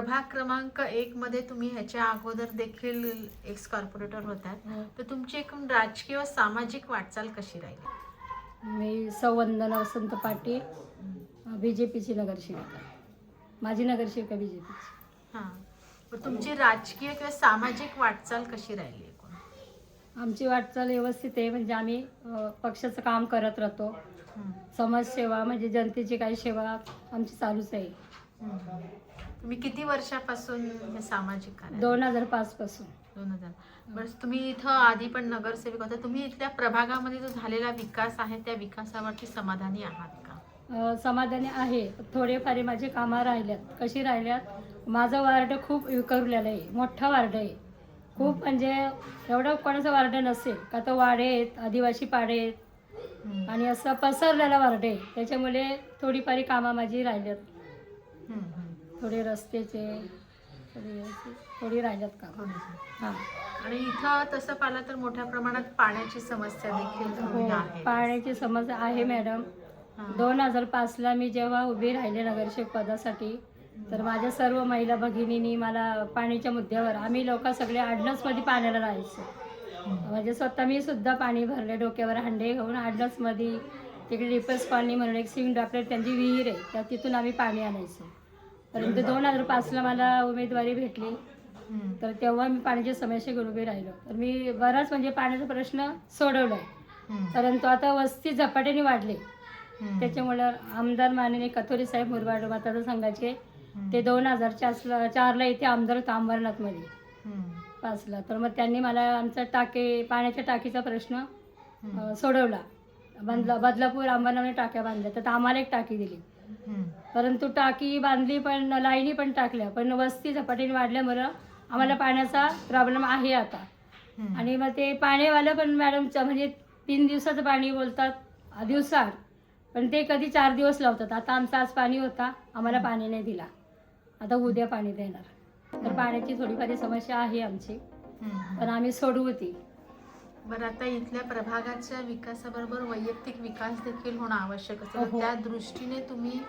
प्रभाग क्रमांक 1 मध्ये तुम्ही ह्याच्या अगोदर देखील एक्स कॉर्पोरेटर होतात, तर तुमची एकूण राजकीय व सामाजिक वाटचाल कशी राहील? मी सौ वंदना वसंत पाटील, BJPची नगरसेविका. माझी नगरसेविका BJPची. हां, मग तुमची राजकीय किंवा सामाजिक वाटचाल कशी राहिली एकूण? आमची वाटचाल व्यवस्थित आहे. म्हणजे आम्ही पक्षाचं काम करत राहतो. समाजसेवा म्हणजे जनतेची काही सेवा आमची चालूच आहे. तुम्ही किती वर्षापासून हे सामाजिक कार्य? 2005 पासून. 2000. बरं, तुम्ही इथं आधी पण नगरसेवक होता. तुम्ही इथल्या प्रभागामध्ये जो झालेला विकास आहे त्या विकासावरती समाधानी आहात का? समाधानी आहे. थोडेफार माझे कामं राहिल्यात. कशी राहिल्यात? माझं वार्ड खूप विखुरलेलं आहे. मोठा वार्ड आहे. खूप म्हणजे एवढं कोणाचं वार्ड नसेल का. तो वाडे आहेत, आदिवासी पाडे आहेत आणि असं पसरलेला वार्ड आहे. त्याच्यामुळे थोडीफारी कामं माझी राहिल्यात. थोडे रस्त्याचे थोडी राहिल्यात काम. हां. आणि इथं तसं पाहिलं तर मोठ्या प्रमाणात पाण्याची समस्या देखील आहे. पाण्याची समस्या आहे मॅडम. 2005ला मी जेव्हा उभी राहिले नगरसेवक पदासाठी, तर माझ्या सर्व महिला भगिनींनी मला पाण्याच्या मुद्द्यावर, आम्ही लोक सगळे आडनसमध्ये पाण्याला राहायचो. म्हणजे स्वतः मी सुद्धा पाणी भरले, डोक्यावर हांडे घेऊन आडनसमध्ये. तिकडे रिपल्स कॉलनी म्हणून एक सिंग ड्रॉपलेट त्यांची विहीर आहे, त्या तिथून आम्ही पाणी आणायचो. परंतु 2005ला मला उमेदवारी भेटली, तर तेव्हा मी पाण्याची समस्या घेऊन उभी राहिलो. तर मी बराच म्हणजे पाण्याचा प्रश्न सोडवला आहे. परंतु आता वस्ती झपाट्याने वाढली. त्याच्यामुळं आमदार माननीय कथोरे साहेब मुरबाड मतदारसंघाचे, ते 2004ला इथे आमदार होता अंबरनाथमध्ये 5ला. तर मग त्यांनी मला आमचा पाण्याच्या टाकीचा प्रश्न सोडवला. बदलापूर अंबरनाथमध्ये टाक्या बांधल्या, तर आम्हाला एक टाकी दिली. परंतु टाकी बांधली, पण लाईनी पण टाकल्या, पण वस्ती झपाट्याने वाढल्यामुळं आम्हाला पाण्याचा प्रॉब्लेम आहे आता. आणि मग ते पाणीवालं पण मॅडमचं म्हणजे 3 दिवसाचं पाणी बोलतात दिवसाआड, पण ते कधी 4 दिवस लावतात. आता आमचं आज पाणी होता, आम्हाला पाणी नाही दिला. आता उद्या पाणी देणार. तर पाण्याची थोडीफार समस्या आहे आमची, पण आम्ही सोडवू ती. बरं, आता इथल्या प्रभागाच्या विकासाबरोबर वैयक्तिक विकास देखील होणं आवश्यक असतं. त्या दृष्टीने तुम्ही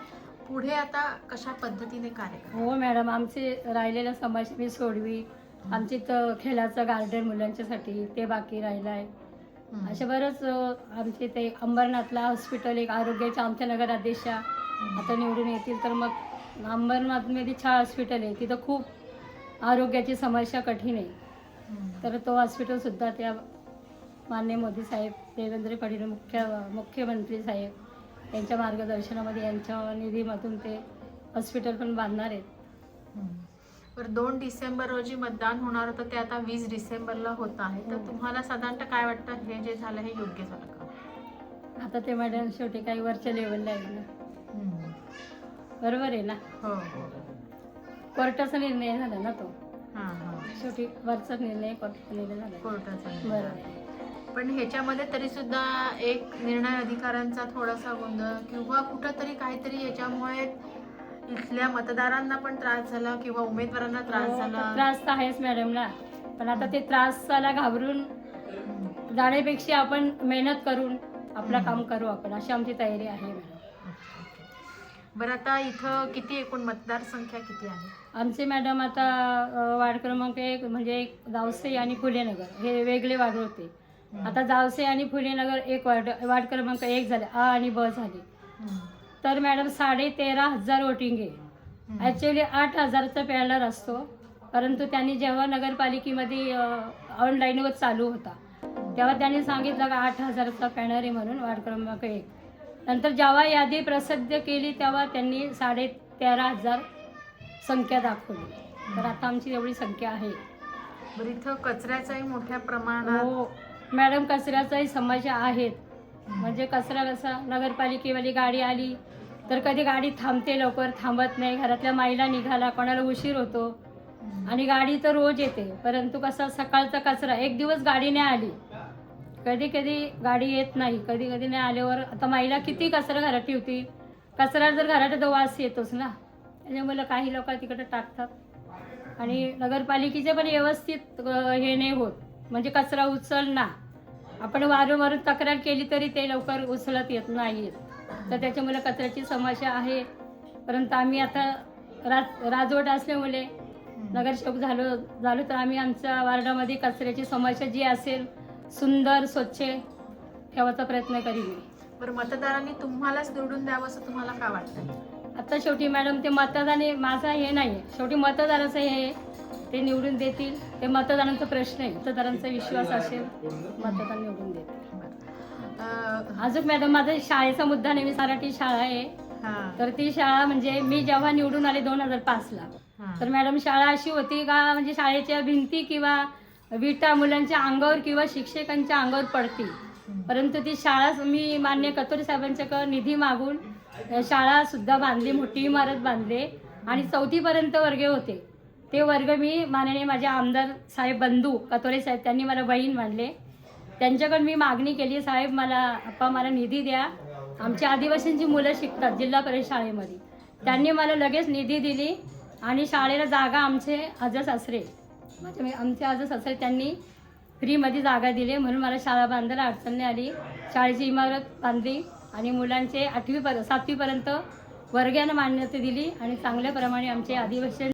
पुढे आता कशा पद्धतीने कार्य करता? हो मॅडम, आमचे राहिलेल्या समस्या मी सोडवी. आमची इथं खेळाचं गार्डन मुलांच्यासाठी ते बाकी राहिलं आहे. असे बरंच आमचे ते अंबरनाथला हॉस्पिटल, एक आरोग्याच्या आमच्या नगराध्यक्षा आता निवडून येतील, तर मग अंबरनाथमध्ये हॉस्पिटल आहे, तिथं खूप आरोग्याची समस्या कठीण आहे. तर तो हॉस्पिटलसुद्धा त्या माननीय मोदी साहेब, देवेंद्र फडणवीस मुख्यमंत्री साहेब यांच्या मार्गदर्शनामध्ये, यांच्या निधीमधून ते हॉस्पिटल पण बांधणार आहेत. बरं, 2 डिसेंबर रोजी मतदान होणार होतं, ते आता 20 डिसेंबरला होत आहे. तर तुम्हाला साधारणतः काय वाटतं, हे जे झालं हे योग्य झालं का? आता ते मॅडम शेवटी काही वरच्या लेवलला आहे ना. बरोबर आहे ना. हो. कोर्टाचा निर्णय झाला ना तो. हां. शेवटी वरचा निर्णय कोर्टाचा निर्णय झाला. कोर्टाचा. बरोबर आहे. पण ह्याच्यामध्ये तरी सुद्धा एक निर्णय अधिकाऱ्यांचा थोडासा गोंधळ किंवा कुठंतरी काहीतरी याच्यामुळे इथल्या मतदारांना पण त्रास झाला किंवा उमेदवारांना त्रास झाला. त्रास तर आहेच मॅडमला, पण आता ते त्रासाला घाबरून जाण्यापेक्षा आपण मेहनत करून आपलं काम करू आपण, अशी आमची तयारी आहे मॅडम. बरं, आता इथं किती एकूण मतदारसंख्या किती आहे? आमचे मॅडम आता वार्ड क्रमांक 1 म्हणजे जावसे आणि फुलेनगर हे वेगळे वार्ड होते. आता जावसे आणि फुलेनगर एक वार्ड क्रमांक 1 झाले, A आणि B झाले. तर मॅडम 13,500 वोटिंग आहे. ॲक्च्युली 8,000चा पॅनर असतो, परंतु त्यांनी जेव्हा नगरपालिकेमध्ये ऑनलाईनवर चालू होता, तेव्हा त्यांनी सांगितलं का 8,000चा पॅनर आहे म्हणून वार्ड क्रमांक 1. नंतर जेव्हा यादी प्रसिद्ध केली तेव्हा त्यांनी 13,500 संख्या दाखवली. तर आता आमची एवढी संख्या आहे. बरं, इथं कचऱ्याचाही मोठ्या प्रमाणात. हो मॅडम, कचऱ्याचाही समस्या आहेत. म्हणजे कचरा कसा, नगरपालिकेवाली गाडी आली तर कधी गाडी थांबते, लवकर थांबत नाही. घरातल्या महिला निघाला, कोणाला उशीर होतो, आणि गाडी तर रोज येते, परंतु कसा सकाळचा कचरा एक दिवस गाडी नाही आली, कधी कधी गाडी येत नाही, कधी कधी नाही आल्यावर आता महिला किती कचरा घरात ठेवतील. कचरा जर घरात तर वास येतोच ना. त्याच्यामुळे काही लोक तिकडे टाकतात, आणि नगरपालिकेचे पण व्यवस्थित हे नाही होत. म्हणजे कचरा उचल ना, आपण वारंवार तक्रार केली तरी ते लवकर उचलत येत नाहीत. तर त्याच्यामुळे कचऱ्याची समस्या आहे. परंतु आम्ही आता राजवट असल्यामुळे नगरसेवक झालो तर आम्ही आमच्या वार्डामध्ये कचऱ्याची समस्या जी असेल सुंदर स्वच्छ ठेवायचा प्रयत्न करीन. बरं, मतदारांनी तुम्हालाच निवडून द्यावं असं तुम्हाला का वाटतं? आता शेवटी मॅडम ते मतदाने माझा हे नाही आहे, शेवटी मतदाराचं हे ते निवडून देतील, ते मतदारांचा प्रश्न आहे. मतदारांचा विश्वास असेल मतदान निवडून देतील. अजून मॅडम माझा शाळेचा मुद्दा नेहमी मराठी शाळा आहे. तर ती शाळा म्हणजे मी जेव्हा निवडून आले 2005ला, तर मॅडम शाळा अशी होती का म्हणजे शाळेच्या भिंती किंवा विटा मुलांच्या अंगावर किंवा शिक्षकांच्या अंगावर पडतील, परंतु ती शाळा मी मान्य कतोरे साहेबांच्याकडे निधी मागून शाळा सुद्धा बांधली, मोठी इमारत बांधली आणि 4थी पर्यंत वर्ग होते. ते वर्ग मी माननीय माझे आमदार साहेब बंधू कतोरे साहेब त्यांनी मला बहीण मानले, त्यांच्याकडे मी मागणी केली, साहेब मला निधी द्या, आमची आदिवासींची मुलं शिकतात जिल्हा परिषद शाळेमध्ये. त्यांनी मला लगेच निधी दिली आणि शाळेला जागा आमचे आजसासरे त्यांनी फ्रीमध्ये जागा दिली, म्हणून मला शाळा बांधायला अडचण नाही आली. शाळेची इमारत बांधली आणि मुलांचे 7वी पर्यंत वर्गाने मान्यता दिली आणि चांगल्या प्रमाणे आमचे आदिवासी